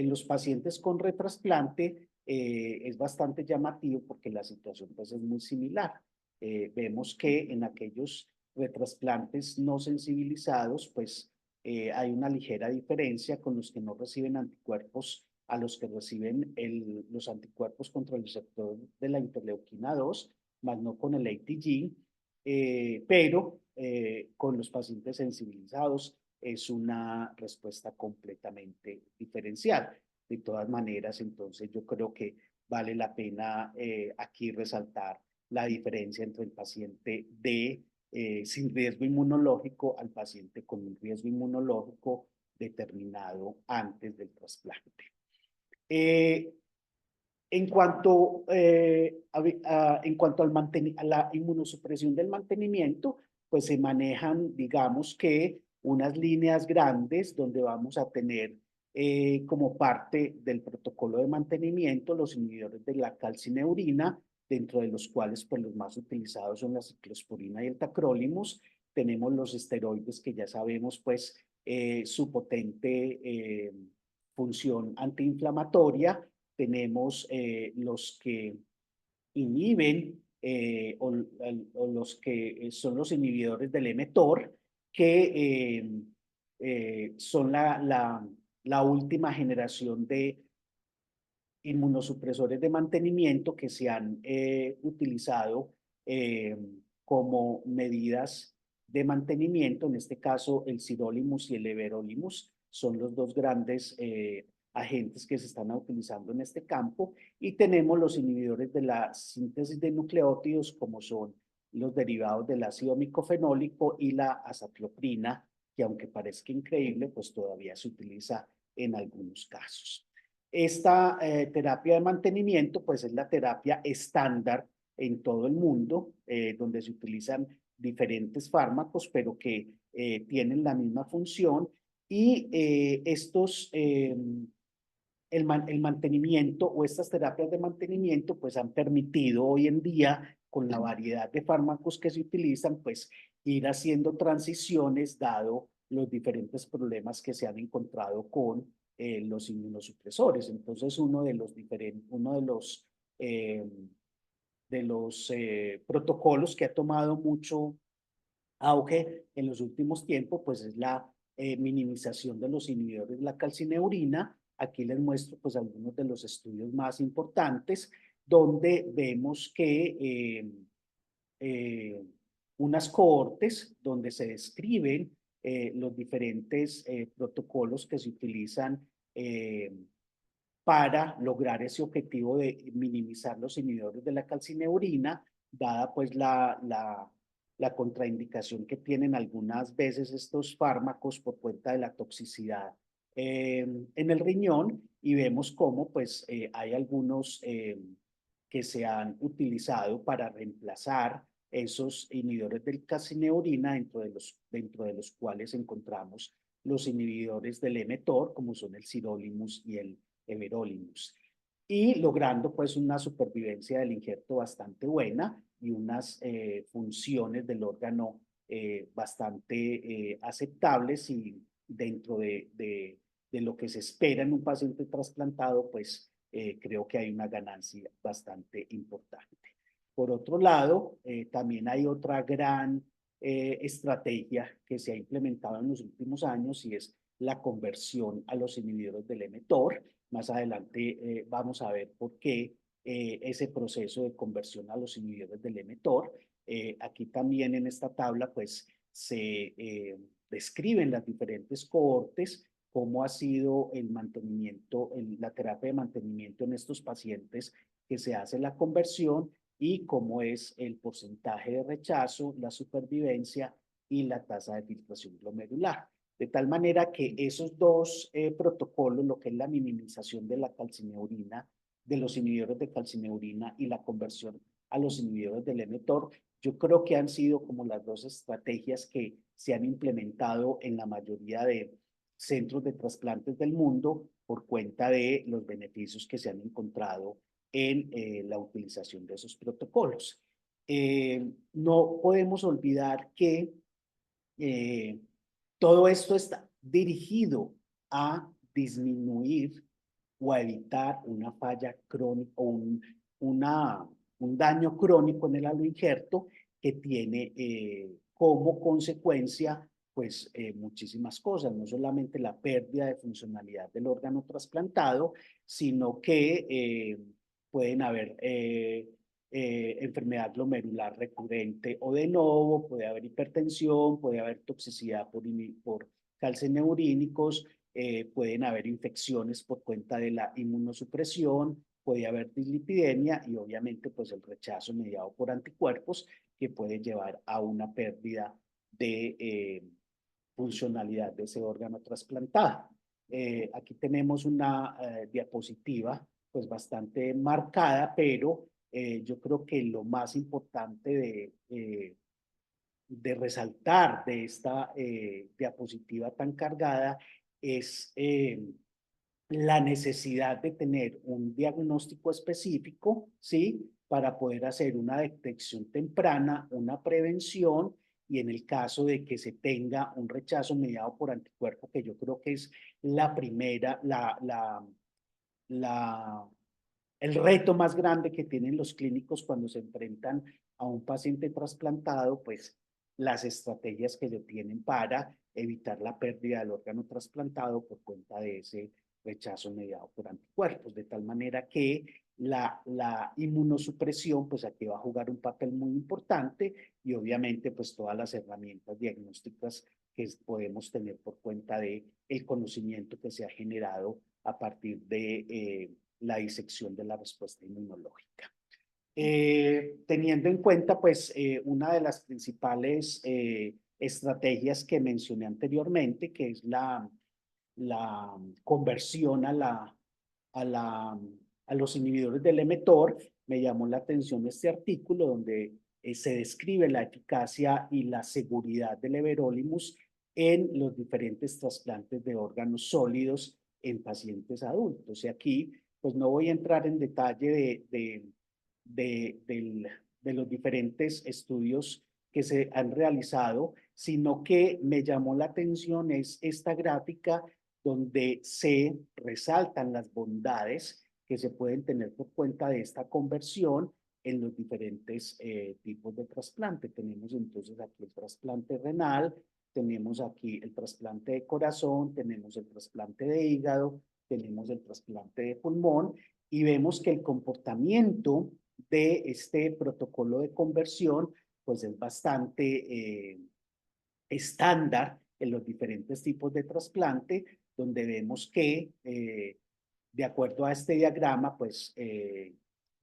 los pacientes con retrasplante es bastante llamativo porque la situación pues es muy similar. Vemos que en aquellos retrasplantes no sensibilizados pues hay una ligera diferencia con los que no reciben anticuerpos a los que reciben los anticuerpos contra el receptor de la interleuquina 2, más no con el ATG, pero con los pacientes sensibilizados es una respuesta completamente diferencial. De todas maneras, entonces yo creo que vale la pena aquí resaltar la diferencia entre el paciente sin riesgo inmunológico al paciente con un riesgo inmunológico determinado antes del trasplante. En cuanto a la inmunosupresión del mantenimiento, pues se manejan, digamos que unas líneas grandes donde vamos a tener como parte del protocolo de mantenimiento los inhibidores de la calcineurina, dentro de los cuales pues los más utilizados son la ciclosporina y el tacrolimus. Tenemos los esteroides que ya sabemos pues su potente función antiinflamatoria. Tenemos los que inhiben o los que son los inhibidores del mTOR, que son la última generación de inmunosupresores de mantenimiento que se han utilizado como medidas de mantenimiento. En este caso, el sirolimus y el everolimus son los dos grandes agentes que se están utilizando en este campo, y tenemos los inhibidores de la síntesis de nucleótidos, como son los derivados del ácido micofenólico y la azacloprina, que aunque parezca increíble, pues todavía se utiliza en algunos casos. Esta terapia de mantenimiento, pues es la terapia estándar en todo el mundo, donde se utilizan diferentes fármacos, pero que tienen la misma función, y el mantenimiento o estas terapias de mantenimiento pues han permitido hoy en día, con la variedad de fármacos que se utilizan, pues ir haciendo transiciones dado los diferentes problemas que se han encontrado con los inmunosupresores. Entonces uno de los protocolos que ha tomado mucho auge en los últimos tiempos, pues es la minimización de los inhibidores de la calcineurina. Aquí les muestro pues algunos de los estudios más importantes, donde vemos que unas cohortes donde se describen los diferentes protocolos que se utilizan para lograr ese objetivo de minimizar los inhibidores de la calcineurina, dada pues la contraindicación que tienen algunas veces estos fármacos por cuenta de la toxicidad en el riñón, y vemos cómo pues hay algunos que se han utilizado para reemplazar esos inhibidores de calcineurina, dentro de los cuales encontramos los inhibidores del mTOR, como son el sirolimus y el everolimus, y logrando pues una supervivencia del injerto bastante buena y unas funciones del órgano bastante aceptables, y dentro de lo que se espera en un paciente trasplantado, pues creo que hay una ganancia bastante importante. Por otro lado, también hay otra gran estrategia que se ha implementado en los últimos años, y es la conversión a los inhibidores del mTOR. Más adelante vamos a ver por qué ese proceso de conversión a los inhibidores del mTOR. Aquí también en esta tabla pues se describen las diferentes cohortes cómo ha sido el mantenimiento, la terapia de mantenimiento en estos pacientes que se hace la conversión y cómo es el porcentaje de rechazo, la supervivencia y la tasa de filtración glomerular. De tal manera que esos dos protocolos, lo que es la minimización de la calcineurina, de los inhibidores de calcineurina y la conversión a los inhibidores del mTOR, yo creo que han sido como las dos estrategias que se han implementado en la mayoría de centros de trasplantes del mundo por cuenta de los beneficios que se han encontrado en la utilización de esos protocolos. No podemos olvidar que eh, todo esto está dirigido a disminuir o a evitar una falla crónica o un daño crónico en el aloinjerto que tiene como consecuencia pues muchísimas cosas, no solamente la pérdida de funcionalidad del órgano trasplantado, sino que pueden haber enfermedad glomerular recurrente o de novo, puede haber hipertensión, puede haber toxicidad por calcineurínicos, pueden haber infecciones por cuenta de la inmunosupresión, puede haber dislipidemia y obviamente pues el rechazo mediado por anticuerpos que puede llevar a una pérdida de funcionalidad de ese órgano trasplantado. Aquí tenemos una diapositiva pues bastante marcada, pero yo creo que lo más importante de resaltar de esta diapositiva tan cargada es la necesidad de tener un diagnóstico específico, ¿sí? Para poder hacer una detección temprana, una prevención y en el caso de que se tenga un rechazo mediado por anticuerpo, que yo creo que es la primera, la, el reto más grande que tienen los clínicos cuando se enfrentan a un paciente trasplantado, pues las estrategias que se tienen para evitar la pérdida del órgano trasplantado por cuenta de ese rechazo mediado por anticuerpos, de tal manera que la inmunosupresión, pues aquí va a jugar un papel muy importante y obviamente pues todas las herramientas diagnósticas que podemos tener por cuenta de el conocimiento que se ha generado a partir de la disección de la respuesta inmunológica. Teniendo en cuenta, pues, una de las principales estrategias que mencioné anteriormente, que es la conversión a los inhibidores del mTOR, me llamó la atención este artículo donde se describe la eficacia y la seguridad del everolimus en los diferentes trasplantes de órganos sólidos en pacientes adultos. Y aquí, pues no voy a entrar en detalle de los diferentes estudios que se han realizado, sino que me llamó la atención es esta gráfica donde se resaltan las bondades que se pueden tener por cuenta de esta conversión en los diferentes tipos de trasplante. Tenemos entonces aquí el trasplante renal, tenemos aquí el trasplante de corazón, tenemos el trasplante de hígado, tenemos el trasplante de pulmón y vemos que el comportamiento de este protocolo de conversión pues es bastante estándar en los diferentes tipos de trasplante, donde vemos que de acuerdo a este diagrama, pues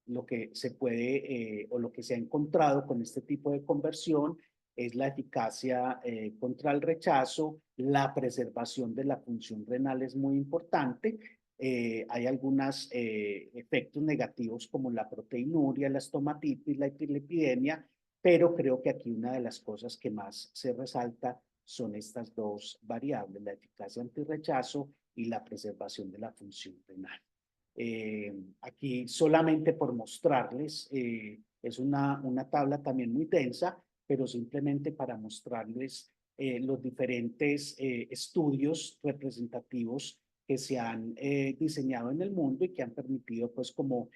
lo que se puede o lo que se ha encontrado con este tipo de conversión es la eficacia contra el rechazo, la preservación de la función renal es muy importante. Hay algunos efectos negativos como la proteinuria, la estomatitis, la hiperlipidemia, pero creo que aquí una de las cosas que más se resalta son estas dos variables, la eficacia antirrechazo y la preservación de la función renal. Aquí solamente por mostrarles, es una tabla también muy densa, pero simplemente para mostrarles los diferentes estudios representativos que se han diseñado en el mundo y que han permitido pues como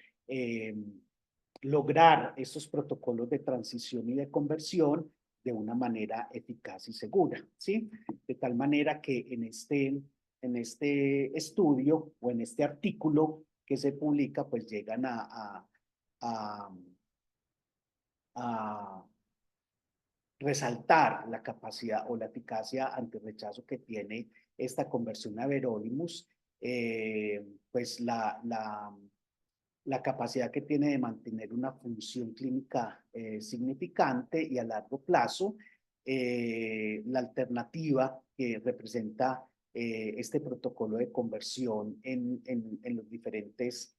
lograr estos protocolos de transición y de conversión de una manera eficaz y segura, ¿sí? De tal manera que en este estudio o en este artículo que se publica, pues llegan a, a resaltar la capacidad o la eficacia antirrechazo que tiene esta conversión a everolimus, pues la capacidad que tiene de mantener una función clínica significante y a largo plazo, la alternativa que representa este protocolo de conversión en los diferentes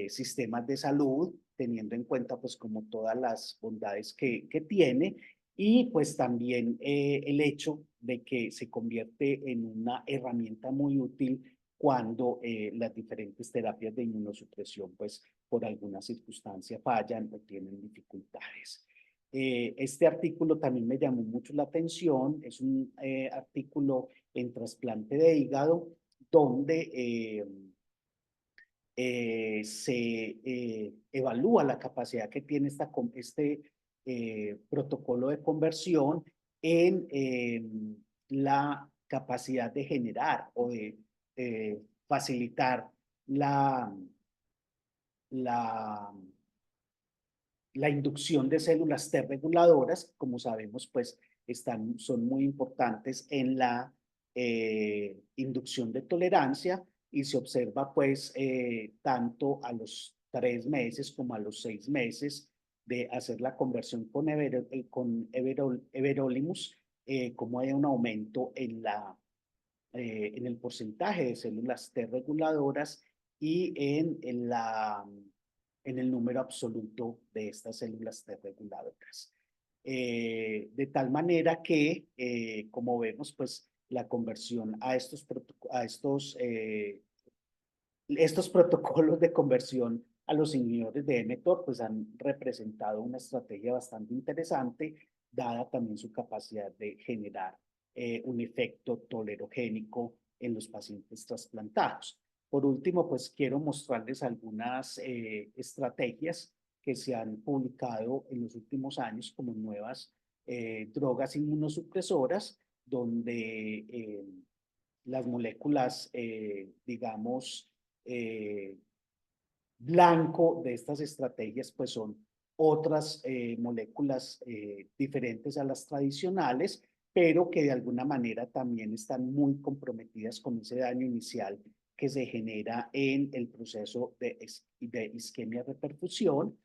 sistemas de salud, teniendo en cuenta pues como todas las bondades que tiene, y pues también el hecho de que se convierte en una herramienta muy útil cuando las diferentes terapias de inmunosupresión, pues por alguna circunstancia fallan o tienen dificultades. Este artículo también me llamó mucho la atención, es un artículo en trasplante de hígado donde se evalúa la capacidad que tiene este protocolo de conversión en la capacidad de generar o de facilitar la, la, la inducción de células T reguladoras, como sabemos, pues son muy importantes en la inducción de tolerancia y se observa pues tanto a los 3 meses como a los 6 meses de hacer la conversión con everolimus, como hay un aumento en el porcentaje de células T reguladoras y en el número absoluto de estas células T reguladoras. De tal manera que, como vemos, pues la conversión a estos protocolos de conversión a los inhibidores de mTOR pues han representado una estrategia bastante interesante, dada también su capacidad de generar un efecto tolerogénico en los pacientes trasplantados. Por último, pues quiero mostrarles algunas estrategias que se han publicado en los últimos años como nuevas drogas inmunosupresoras, donde las moléculas, digamos, blanco de estas estrategias, pues son otras moléculas diferentes a las tradicionales, pero que de alguna manera también están muy comprometidas con ese daño inicial que se genera en el proceso de isquemia reperfusión.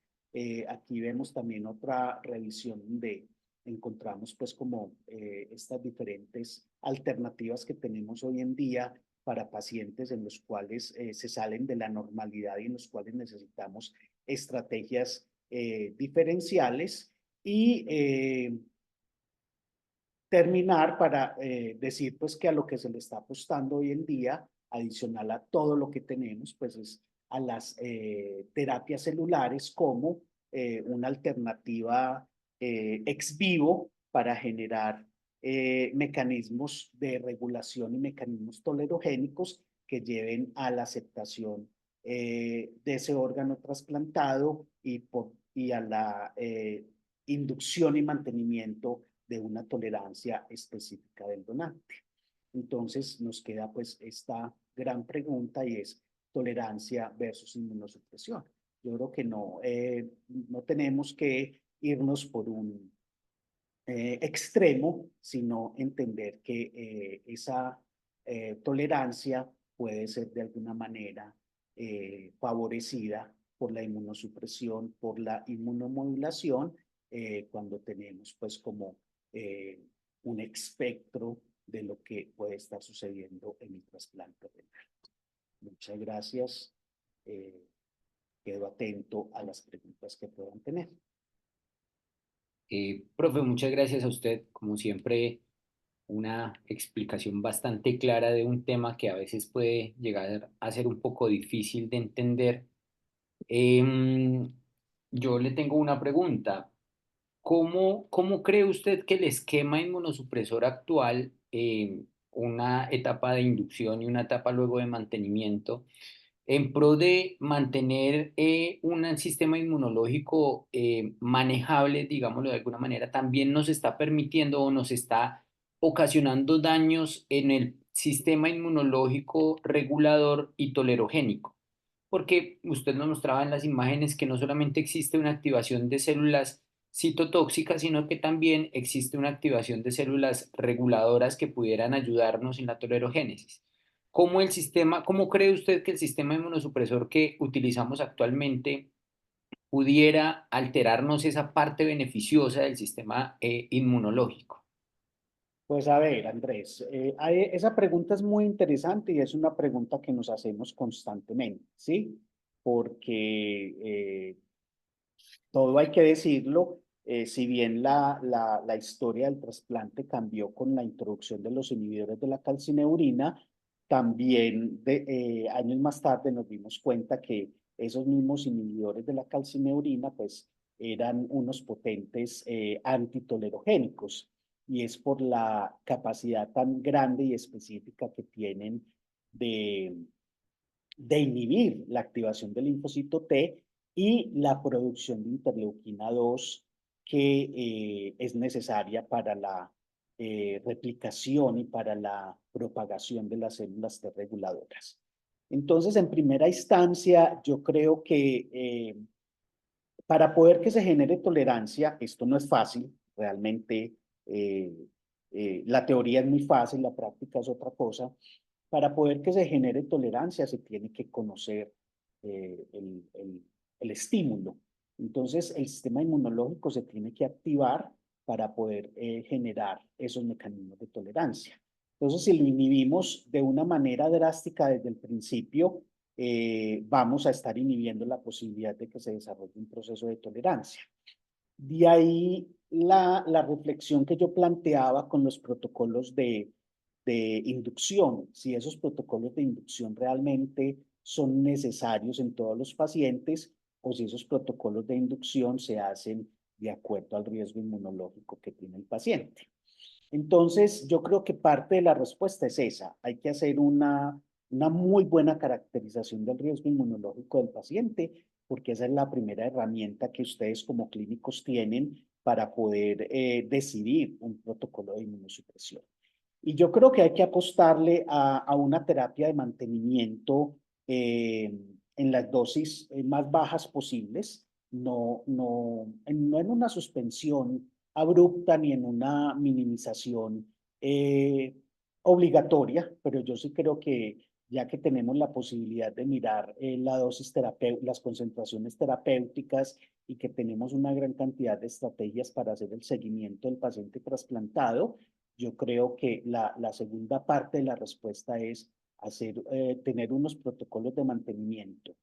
Aquí vemos también otra revisión de encontramos pues como estas diferentes alternativas que tenemos hoy en día para pacientes en los cuales se salen de la normalidad y en los cuales necesitamos estrategias diferenciales y terminar para decir pues que a lo que se le está apostando hoy en día, adicional a todo lo que tenemos, pues es a las terapias celulares como una alternativa ex vivo para generar mecanismos de regulación y mecanismos tolerogénicos que lleven a la aceptación de ese órgano trasplantado y a la inducción y mantenimiento de una tolerancia específica del donante. Entonces nos queda pues esta gran pregunta y es tolerancia versus inmunosupresión. Yo creo que no tenemos que irnos por un extremo, sino entender que esa tolerancia puede ser de alguna manera favorecida por la inmunosupresión, por la inmunomodulación, cuando tenemos pues como un espectro de lo que puede estar sucediendo en el trasplante renal. Muchas gracias. Quedo atento a las preguntas que puedan tener. Profe, muchas gracias a usted. Como siempre, una explicación bastante clara de un tema que a veces puede llegar a ser un poco difícil de entender. Em, yo le tengo una pregunta. ¿Cómo cree usted que el esquema inmunosupresor actual, una etapa de inducción y una etapa luego de mantenimiento, en pro de mantener un sistema inmunológico manejable, digámoslo de alguna manera, también nos está permitiendo o nos está ocasionando daños en el sistema inmunológico regulador y tolerogénico? Porque usted nos mostraba en las imágenes que no solamente existe una activación de células citotóxica, sino que también existe una activación de células reguladoras que pudieran ayudarnos en la tolerogénesis. ¿Cómo cree usted que el sistema inmunosupresor que utilizamos actualmente pudiera alterarnos esa parte beneficiosa del sistema inmunológico? Pues a ver, Andrés, esa pregunta es muy interesante y es una pregunta que nos hacemos constantemente, ¿sí? Porque todo hay que decirlo, si bien la historia del trasplante cambió con la introducción de los inhibidores de la calcineurina, también años más tarde nos dimos cuenta que esos mismos inhibidores de la calcineurina pues eran unos potentes antitolerogénicos y es por la capacidad tan grande y específica que tienen de, de inhibir la activación del linfocito T y la producción de interleuquina 2 que es necesaria para la replicación y para la propagación de las células T reguladoras. Entonces, en primera instancia, yo creo que para poder que se genere tolerancia, esto no es fácil, realmente eh, la teoría es muy fácil, la práctica es otra cosa. Para poder que se genere tolerancia se tiene que conocer el estímulo. Entonces, el sistema inmunológico se tiene que activar para poder generar esos mecanismos de tolerancia. Entonces, si lo inhibimos de una manera drástica desde el principio, vamos a estar inhibiendo la posibilidad de que se desarrolle un proceso de tolerancia. De ahí la reflexión que yo planteaba con los protocolos de inducción, si esos protocolos de inducción realmente son necesarios en todos los pacientes o si esos protocolos de inducción se hacen de acuerdo al riesgo inmunológico que tiene el paciente. Entonces, yo creo que parte de la respuesta es esa. Hay que hacer una muy buena caracterización del riesgo inmunológico del paciente, porque esa es la primera herramienta que ustedes como clínicos tienen para poder decidir un protocolo de inmunosupresión. Y yo creo que hay que apostarle a una terapia de mantenimiento en las dosis más bajas posibles, no en una suspensión abrupta ni en una minimización eh, obligatoria, pero yo sí creo que ya que tenemos la posibilidad de mirar la dosis las concentraciones terapéuticas y que tenemos una gran cantidad de estrategias para hacer el seguimiento del paciente trasplantado, yo creo que la segunda parte de la respuesta es tener unos protocolos de mantenimiento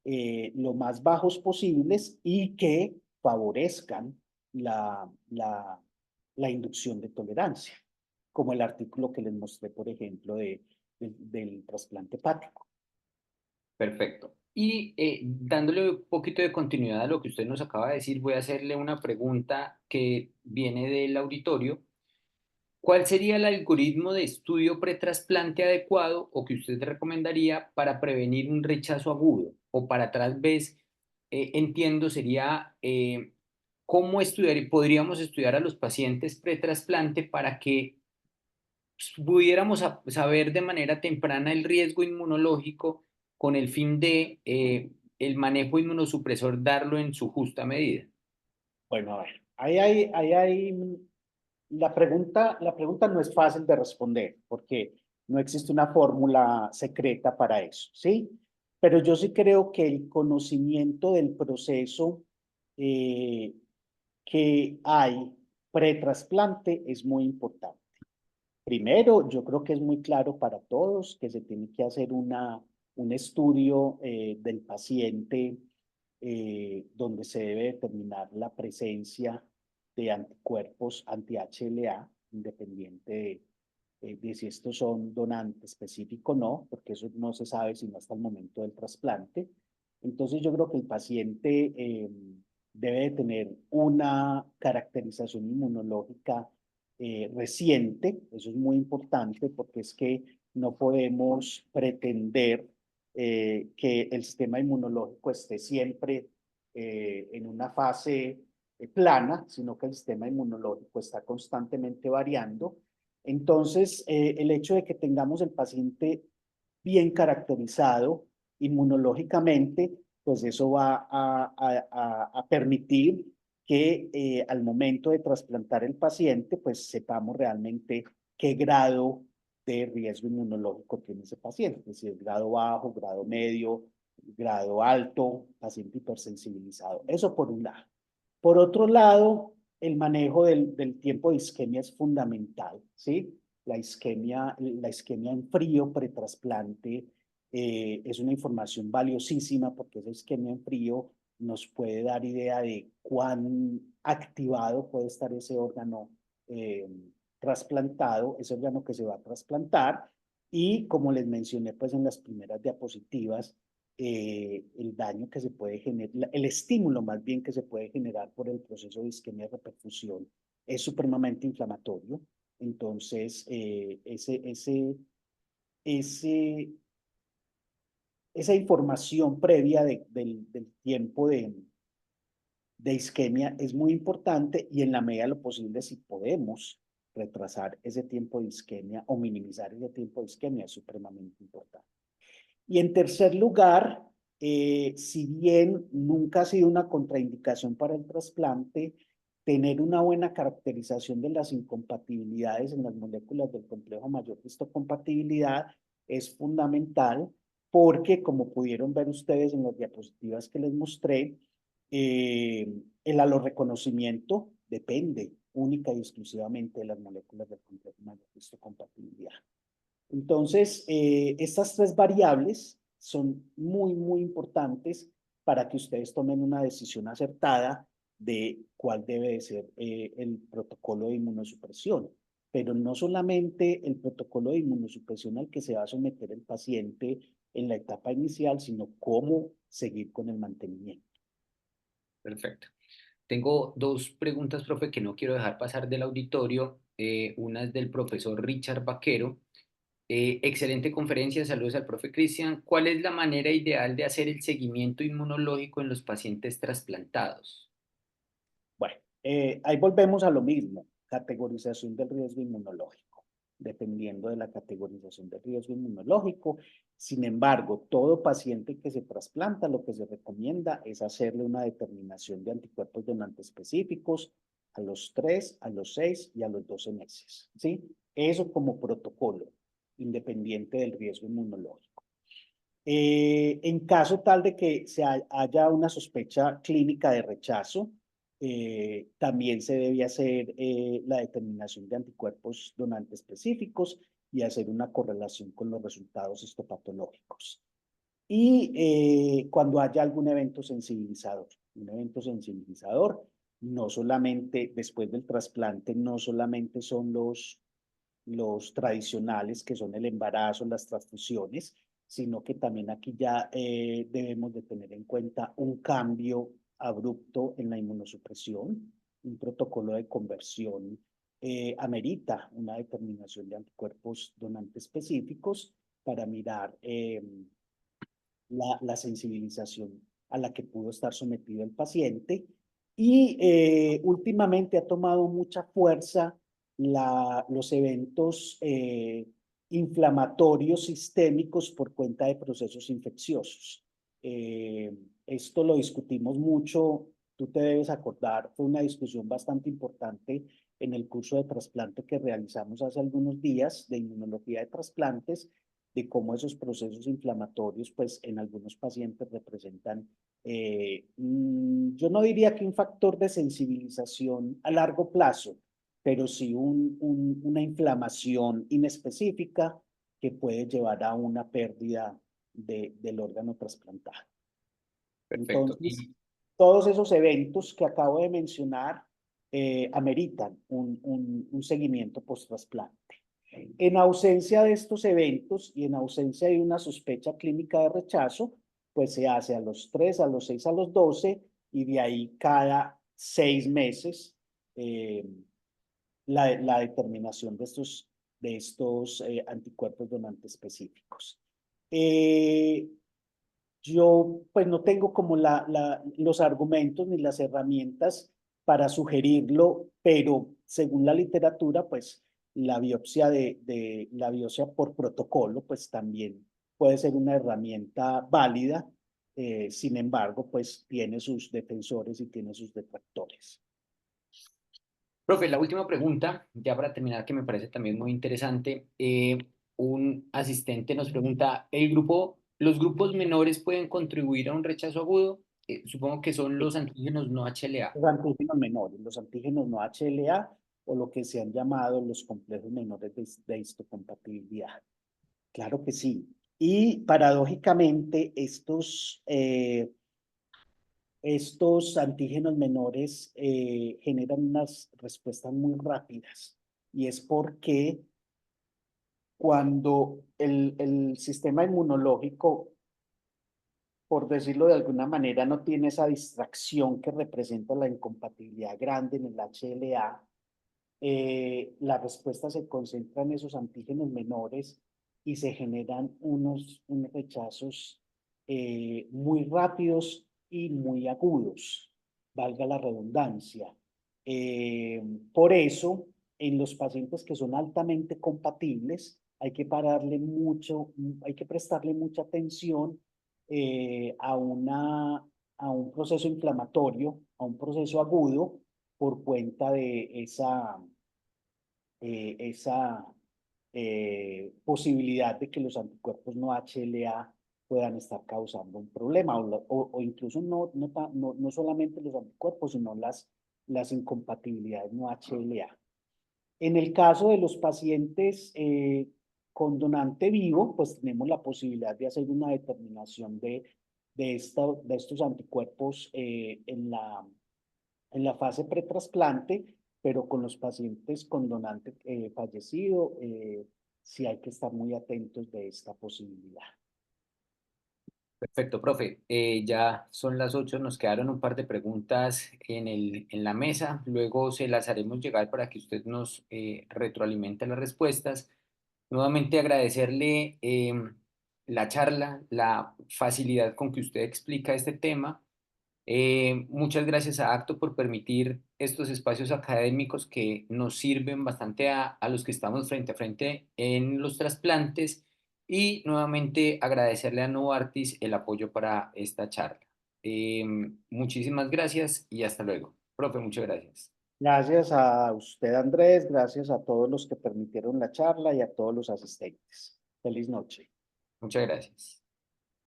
lo más bajos posibles y que favorezcan la, la, la inducción de tolerancia, como el artículo que les mostré, por ejemplo, del trasplante hepático. Perfecto. Y dándole un poquito de continuidad a lo que usted nos acaba de decir, voy a hacerle una pregunta que viene del auditorio. ¿Cuál sería el algoritmo de estudio pretrasplante adecuado o que usted recomendaría para prevenir un rechazo agudo? O para tal vez, entiendo, sería cómo estudiar y podríamos estudiar a los pacientes pretrasplante para que pudiéramos saber de manera temprana el riesgo inmunológico con el fin de el manejo inmunosupresor darlo en su justa medida. Bueno, a ver, la pregunta no es fácil de responder porque no existe una fórmula secreta para eso, ¿sí? Pero yo sí creo que el conocimiento del proceso eh, que hay pretrasplante es muy importante. Primero, yo creo que es muy claro para todos que se tiene que hacer un estudio del paciente donde se debe determinar la presencia de anticuerpos anti-HLA, independiente de si estos son donante específico o no, porque eso no se sabe sino hasta el momento del trasplante. Entonces yo creo que el paciente debe de tener una caracterización inmunológica reciente, eso es muy importante porque es que no podemos pretender que el sistema inmunológico esté siempre en una fase plana, sino que el sistema inmunológico está constantemente variando. Entonces, el hecho de que tengamos el paciente bien caracterizado inmunológicamente, pues eso va a permitir que al momento de trasplantar el paciente, pues sepamos realmente qué grado de riesgo inmunológico tiene ese paciente, si es grado bajo, grado medio, grado alto, paciente hipersensibilizado. Eso por un lado. Por otro lado, el manejo del tiempo de isquemia es fundamental, ¿sí? La isquemia en frío pretrasplante es una información valiosísima porque esa isquemia en frío nos puede dar idea de cuán activado puede estar ese órgano trasplantado, ese órgano que se va a trasplantar. Y como les mencioné pues en las primeras diapositivas, el daño que se puede generar, el estímulo más bien que se puede generar por el proceso de isquemia de reperfusión es supremamente inflamatorio. Entonces, esa información previa del tiempo de isquemia es muy importante y en la medida de lo posible, si podemos retrasar ese tiempo de isquemia o minimizar ese tiempo de isquemia, es supremamente importante. Y en tercer lugar, si bien nunca ha sido una contraindicación para el trasplante, tener una buena caracterización de las incompatibilidades en las moléculas del complejo mayor histocompatibilidad es fundamental porque, como pudieron ver ustedes en las diapositivas que les mostré, el alorreconocimiento depende única y exclusivamente de las moléculas del complejo mayor histocompatibilidad. Entonces, estas tres variables son muy, muy importantes para que ustedes tomen una decisión acertada de cuál debe de ser el protocolo de inmunosupresión. Pero no solamente el protocolo de inmunosupresión al que se va a someter el paciente en la etapa inicial, sino cómo seguir con el mantenimiento. Perfecto. Tengo dos preguntas, profe, que no quiero dejar pasar del auditorio. Una es del profesor Richard Vaquero. Excelente conferencia, saludos al profe Cristian. ¿Cuál es la manera ideal de hacer el seguimiento inmunológico en los pacientes trasplantados? Bueno, ahí volvemos a lo mismo, categorización del riesgo inmunológico, dependiendo de la categorización del riesgo inmunológico. Sin embargo, todo paciente que se trasplanta, lo que se recomienda es hacerle una determinación de anticuerpos donantes específicos a los 3, a los 6 y a los 12 meses, ¿sí? Eso como protocolo, independiente del riesgo inmunológico. En caso tal de que haya una sospecha clínica de rechazo, también se debe hacer la determinación de anticuerpos donantes específicos y hacer una correlación con los resultados histopatológicos. Y cuando haya algún evento sensibilizador, no solamente después del trasplante, no solamente son los tradicionales, que son el embarazo, las transfusiones, sino que también aquí ya debemos de tener en cuenta un cambio abrupto en la inmunosupresión, un protocolo de conversión amerita una determinación de anticuerpos donantes específicos para mirar la sensibilización a la que pudo estar sometido el paciente. Y últimamente ha tomado mucha fuerza los eventos inflamatorios sistémicos por cuenta de procesos infecciosos. Esto lo discutimos mucho, tú te debes acordar, fue una discusión bastante importante en el curso de trasplante que realizamos hace algunos días de inmunología de trasplantes, de cómo esos procesos inflamatorios, pues en algunos pacientes representan, yo no diría que un factor de sensibilización a largo plazo, pero sí una inflamación inespecífica que puede llevar a una pérdida del órgano trasplantado. Perfecto. Entonces, todos esos eventos que acabo de mencionar ameritan un seguimiento post-trasplante. En ausencia de estos eventos y en ausencia de una sospecha clínica de rechazo, pues se hace a los 3, a los 6, a los 12 y de ahí cada 6 meses la determinación de estos anticuerpos donantes específicos. Yo pues no tengo como los argumentos ni las herramientas para sugerirlo, pero según la literatura, pues la biopsia la biopsia por protocolo, pues también puede ser una herramienta válida Sin embargo, pues tiene sus defensores y tiene sus detractores. Profe, la última pregunta, ya para terminar, que me parece también muy interesante. Un asistente nos pregunta, ¿los grupos menores pueden contribuir a un rechazo agudo? Supongo que son los antígenos no HLA. Los antígenos no HLA o lo que se han llamado los complejos menores de histocompatibilidad. Claro que sí. Y paradójicamente estos antígenos menores generan unas respuestas muy rápidas. Y es porque cuando el sistema inmunológico, por decirlo de alguna manera, no tiene esa distracción que representa la incompatibilidad grande en el HLA, la respuesta se concentra en esos antígenos menores y se generan unos rechazos muy rápidos y muy agudos, valga la redundancia. Por eso, en los pacientes que son altamente compatibles, hay que prestarle mucha atención a un proceso inflamatorio, a un proceso agudo, por cuenta de esa posibilidad de que los anticuerpos no HLA puedan estar causando un problema, o incluso no solamente los anticuerpos, sino las incompatibilidades no HLA. En el caso de los pacientes con donante vivo, pues tenemos la posibilidad de hacer una determinación de estos anticuerpos en la fase pretrasplante, pero con los pacientes con donante fallecido, sí hay que estar muy atentos de esta posibilidad. Perfecto, profe. Ya son las 8, nos quedaron un par de preguntas en la mesa. Luego se las haremos llegar para que usted nos retroalimente las respuestas. Nuevamente agradecerle la charla, la facilidad con que usted explica este tema. Muchas gracias a Acto por permitir estos espacios académicos que nos sirven bastante a los que estamos frente a frente en los trasplantes y nuevamente agradecerle a Novartis el apoyo para esta charla. Eh, Muchísimas gracias y hasta luego. Profe, muchas gracias. Gracias a usted, Andrés, gracias a todos los que permitieron la charla y a todos los asistentes. Feliz noche. Muchas gracias.